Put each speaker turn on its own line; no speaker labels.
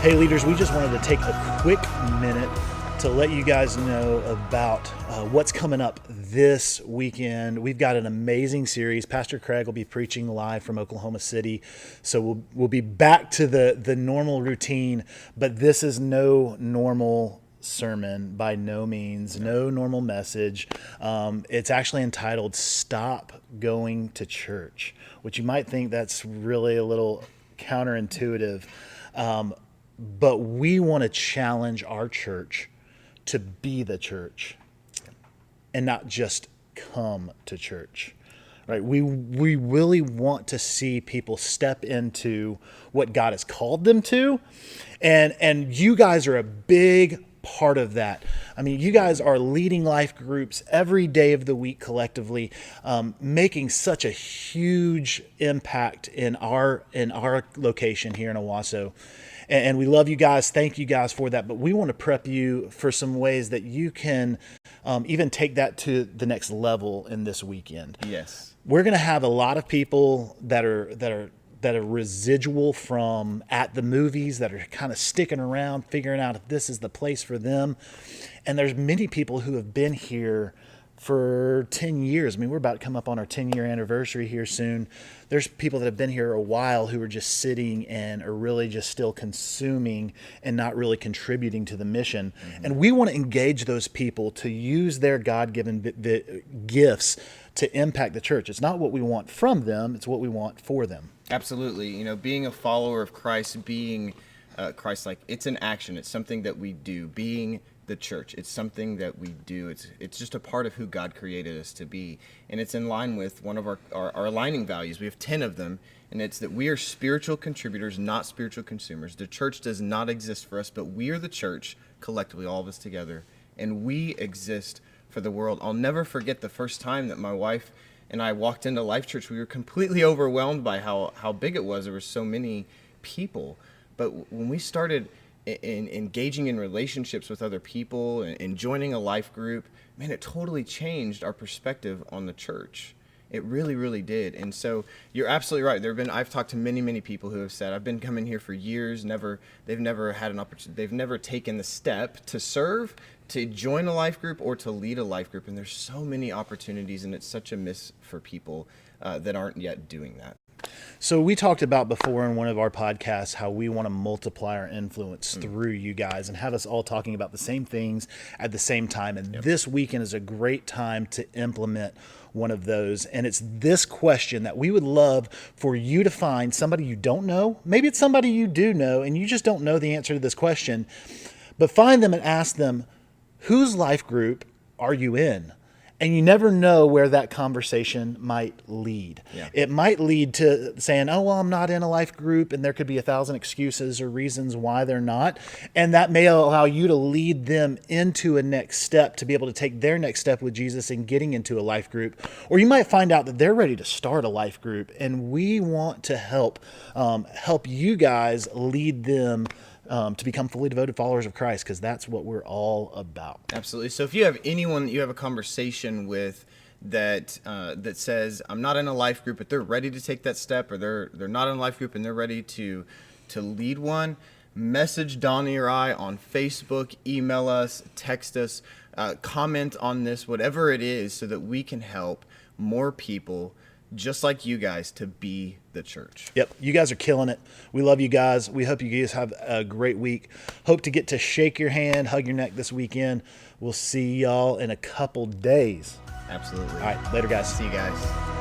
Hey leaders, we just wanted to take a quick minute to let you guys know about what's coming up this weekend. We've got an amazing series. Pastor Craig will be preaching live from Oklahoma City, so we'll be back to the normal routine, but this is no normal sermon by no means, no normal message. It's actually entitled Stop Going to Church, which you might think that's really a little counterintuitive. But we want to challenge our church to be the church and not just come to church, right? We really want to see people step into what God has called them to. And you guys are a big part of that. I mean, you guys are leading life groups every day of the week collectively, making such a huge impact in our location here in Owasso. And we love you guys. Thank you guys for that. But we want to prep you for some ways that you can even take that to the next level in this weekend.
Yes.
We're going to have a lot of people that are residual from at the movies, that are kind of sticking around, figuring out if this is the place for them. And there's many people who have been here for 10 years. I mean, we're about to come up on our 10-year anniversary here soon. There's people that have been here a while who are just sitting and are really just still consuming and not really contributing to the mission. Mm-hmm. And we want to engage those people to use their God-given gifts to impact the church. It's not what we want from them, it's what we want for them.
Absolutely. You know, being a follower of Christ, being Christ-like, it's an action. It's something that we do. Being the church, it's something that we do. It's just a part of who God created us to be. And it's in line with one of our aligning values. We have 10 of them, and it's that we are spiritual contributors, not spiritual consumers. The church does not exist for us, but we are the church, collectively, all of us together, and we exist for the world. I'll never forget the first time that my wife and I walked into Life Church. We were completely overwhelmed by how big it was. There were so many people. But when we started in engaging in relationships with other people and joining a life group, man, it totally changed our perspective on the church. It really, really did. And so you're absolutely right. I've talked to many, many people who have said, I've been coming here for years, they've never had an opportunity, they've never taken the step to serve, to join a life group, or to lead a life group. And there's so many opportunities, and it's such a miss for people that aren't yet doing that.
So we talked about before in one of our podcasts how we want to multiply our influence through you guys and have us all talking about the same things at the same time. And this weekend is a great time to implement one of those. And it's this question that we would love for you to find somebody you don't know. Maybe it's somebody you do know and you just don't know the answer to this question. But find them and ask them, whose life group are you in? And you never know where that conversation might lead. Yeah. It might lead to saying, oh, well, I'm not in a life group, and there could be 1,000 excuses or reasons why they're not. And that may allow you to lead them into a next step, to be able to take their next step with Jesus and getting into a life group. Or you might find out that they're ready to start a life group, and we want to help you guys lead them to become fully devoted followers of Christ, because that's what we're all about.
Absolutely. So if you have anyone that you have a conversation with that says, I'm not in a life group, but they're ready to take that step, or they're not in a life group and they're ready to lead one, message Donnie or I on Facebook, email us, text us, comment on this, whatever it is, so that we can help more people just like you guys to be the church.
Yep. You guys are killing it. We love you guys. We hope you guys have a great week. Hope to get to shake your hand, hug your neck this weekend. We'll see y'all in a couple days.
Absolutely.
All right. Later, guys.
See you guys.